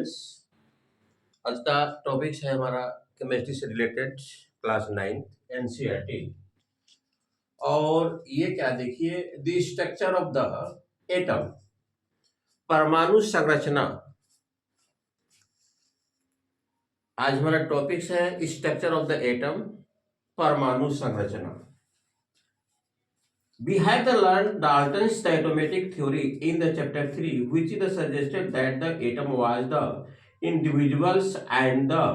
Students, आज का topic है हमारा केमिस्ट्री से रिलेटेड क्लास 9 एनसीईआरटी। और ये क्या देखिए, the structure of the atom, परमाणु संरचना। आज हमारा टॉपिक है स्ट्रक्चर ऑफ द एटम, परमाणु संरचना। We had learned Dalton's atomic theory in the chapter 3, which is suggested that the atom was the individuals and the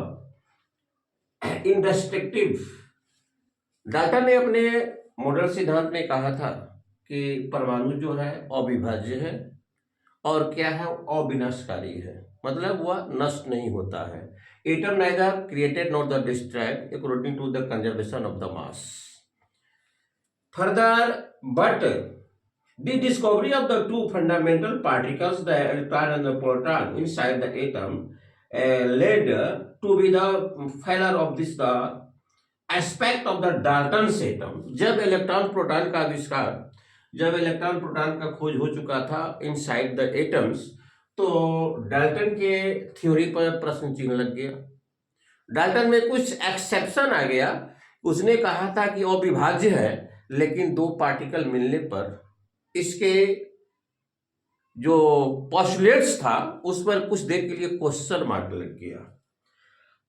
indestructible। Dalton ने अपने model सिद्धांत में कहा था कि परमाणु जो है अविभाज्य है और क्या है, अविनाशकारी है, मतलब वह नष्ट नहीं होता है। Atom neither created nor the destroyed according to the conservation of the mass। Further, but the discovery of the two fundamental particles, the electron and the proton, inside the atom led to be the failure of this the aspect of the Dalton's atom। जब electron proton का आविष्कार, जब electron proton का खोज हो चुका था inside the atoms, तो डाल्टन के थ्योरी पर प्रश्न चिन्ह लग गया। डाल्टन में कुछ एक्सेप्शन आ गया। उसने कहा था कि अविभाज्य है, लेकिन दो पार्टिकल मिलने पर इसके जो पोस्टुलेट्स था उस पर कुछ देर के लिए क्वेश्चन मार्क लग गया।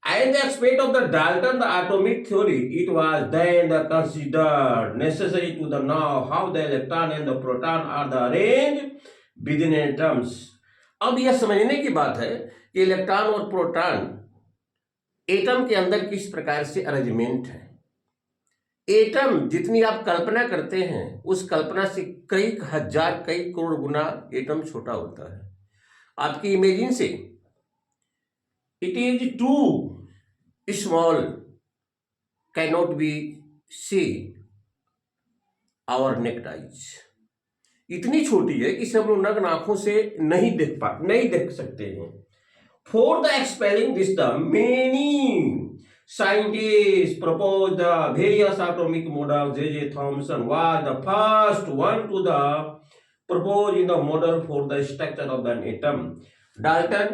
And the aspect of the Dalton, the atomic theory, it was then considered necessary to the know how the electron and the proton are the arranged within atoms। अब यह समझने की बात है कि इलेक्ट्रॉन और प्रोटॉन एटम के अंदर किस प्रकार से अरेंजमेंट है। एटम जितनी आप कल्पना करते हैं उस कल्पना से कई हजार, कई करोड़ गुना एटम छोटा होता है। आपकी इमेजिन से it is too small can not be see our naked eyes. इतनी छोटी है कि सब लोग नग्न आंखों से नहीं देख सकते हैं। For the expelling this the many scientists proposed the various atomic models। J.J. Thomson was the first one to the propose in the model for the structure of the atom। Dalton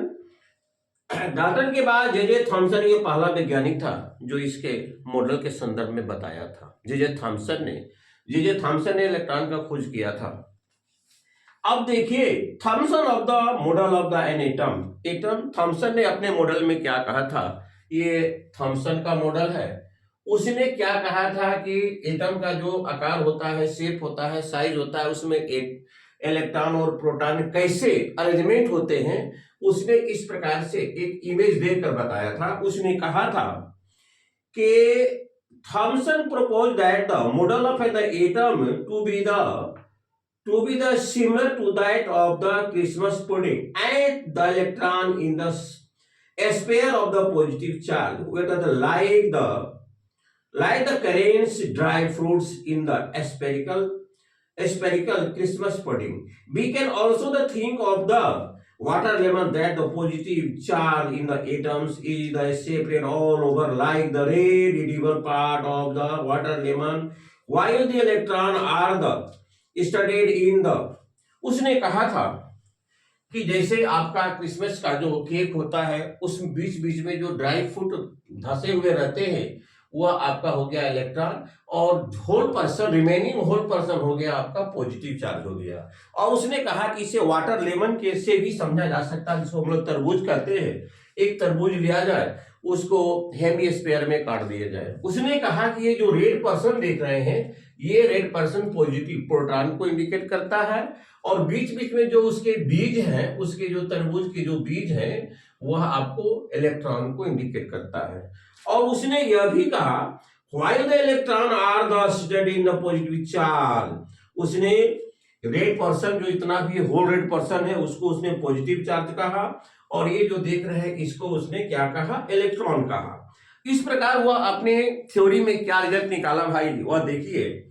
के बाद JJ. Thompson ये पहला वैज्ञानिक था जो इसके model के संदर्भ में बताया था। जे.जे. थॉमसन ने इलेक्ट्रॉन का खोज किया था। अब देखिए Thomson of the model of the atom, Thomson ने अपने मॉडल में क्या कहा था। ये थॉमसन का मॉडल है। उसने क्या कहा था कि एटम का जो आकार होता है, शेप होता है, साइज होता है, उसमें एक इलेक्ट्रॉन और प्रोटॉन कैसे अरेंजमेंट होते हैं, उसने इस प्रकार से एक इमेज देकर बताया था। उसने कहा था कि Thompson proposed that the model of the atom to be the similar to that of the Christmas pudding and the electron in the sphere of the positive charge, whether like the currants, dry fruits in the spherical Christmas pudding। We can also think of the water lemon, that the positive charge in the atoms is the separate all over like the red edible part of the water lemon, while the electron are the studied in the। उसने कहा था कि जैसे आपका Christmas का जो cake होता है उस बीच बीच में जो ड्राई फ्रूट धसे हुए रहते हैं वह आपका हो गया इलेक्ट्रॉन, और रिमेनिंग होल पर्सन हो गया आपका पॉजिटिव चार्ज हो गया। और उसने कहा कि इसे वाटर लेमन के से भी समझा जा सकता है, जिसको हम लोग तरबूज कहते हैं। एक तरबूज लिया जाए, उसको हेमिस्फीयर में काट दिया जाए। उसने कहा कि ये जो रेड पर्सन देख रहे हैं, ये रेड पर्सन पॉजिटिव प्रोटॉन को इंडिकेट करता है, और बीच बीच में जो उसके बीज हैं, उसके जो तरबूज के जो बीज हैं, वह आपको इलेक्ट्रॉन को इंडिकेट करता है। और उसने यह भी कहा while the electron are the studied in the positive charge, उसने रेड पर्सन जो इतना भी होल रेड पर्सन है उसको उसने पॉजिटिव चार्ज कहा, और ये जो देख रहे हैं इसको उसने क्या कहा, इलेक्ट्रॉन कहा। इस प्रकार वह अपने थ्योरी में क्या रिजल्ट निकाला भाई, वह देखिए।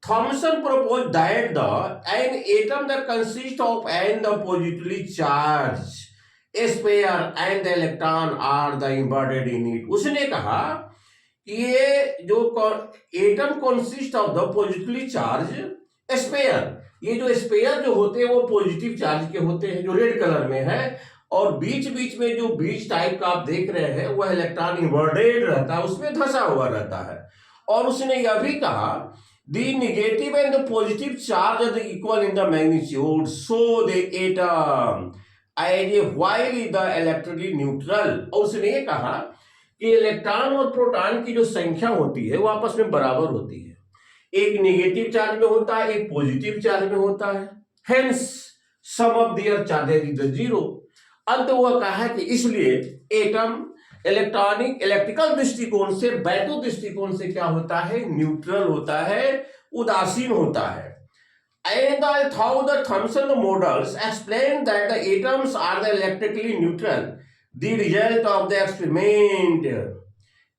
Thomson proposed that an atom that consists of n the positively charged sphere and the electron are the embedded in it। उसने कहा कि ये जो atom consist of the positively charge sphere, ये जो स्फीयर जो होते हैं वो पॉजिटिव चार्ज के होते हैं, जो रेड कलर में है, और बीच बीच में जो बीच टाइप का आप देख रहे हैं वह इलेक्ट्रॉन इन्वर्टेड रहता है, उसमें धंसा हुआ रहता है। और उसने यह भी कहा the negative and the positive charge are equal in the magnitude, so the atom as while the electrically neutral। और उसने ये कहा कि इलेक्ट्रॉन और प्रोटॉन की जो संख्या होती है वो आपस में बराबर होती है, एक नेगेटिव चार्ज में होता है, एक पॉजिटिव चार्ज में होता है। Hence sum of their charges is zero. अंत वह कहा है कि इसलिए एटम इलेक्ट्रिकल दृष्टिकोण से, वैद्युत दृष्टिकोण से क्या होता है, न्यूट्रल होता है, उदासीन होता है। And how the Thomson models explain that the atoms are the electrically neutral, the result of the experiment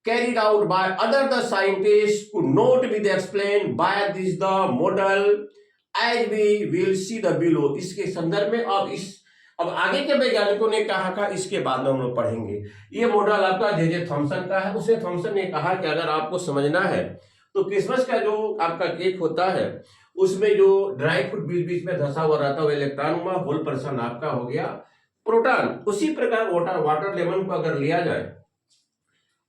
carried out by other the scientists could not be explained by this the model as we will see the below। इसके संदर्भ में अब आगे के वैज्ञानिकों ने कहा था, इसके बाद में हम लोग पढ़ेंगे। ये मॉडल आपका जे थॉमसन का है। उसे थॉमसन ने कहा कि अगर आपको समझना है तो क्रिसमस का जो आपका केक होता है उसमें जो ड्राई फ्रूट बीच बीच में धंसा हुआ रहता है वो इलेक्ट्रॉन हुआ, होल पर्सन आपका हो गया प्रोटॉन। उसी प्रकार वाटर लेमन को अगर लिया जाए,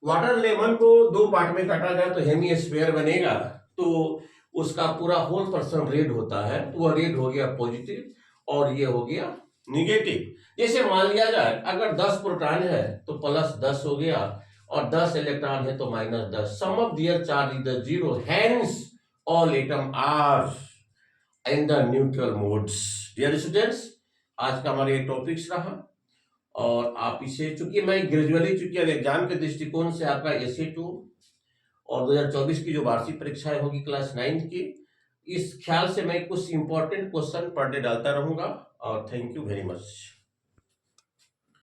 वाटर लेमन को दो पार्ट में काटा जाए तो हेमिस्फीयर बनेगा, तो उसका पूरा होल पर्सन रेड होता है, तो वह रेड हो गया पॉजिटिव और ये हो गया निगेटिव। जैसे मान लिया जाए अगर 10 प्रोटॉन है तो प्लस 10 हो गया और 10 इलेक्ट्रॉन है तो minus 10। Sum of their charge is the zero, hence all atom are in the neutral modes. Dear students, आज का हमारे टॉपिक्स रहा और आप इसे, चूंकि मैं ग्रेजुअली, चूंकि एग्जाम के दृष्टिकोण से आपका SA2 और 2024 की जो वार्षिक परीक्षाएं होगी क्लास 9 की, इस ख्याल से मैं कुछ इंपॉर्टेंट क्वेश्चन पर डे डालता रहूंगा। और थैंक यू वेरी मच।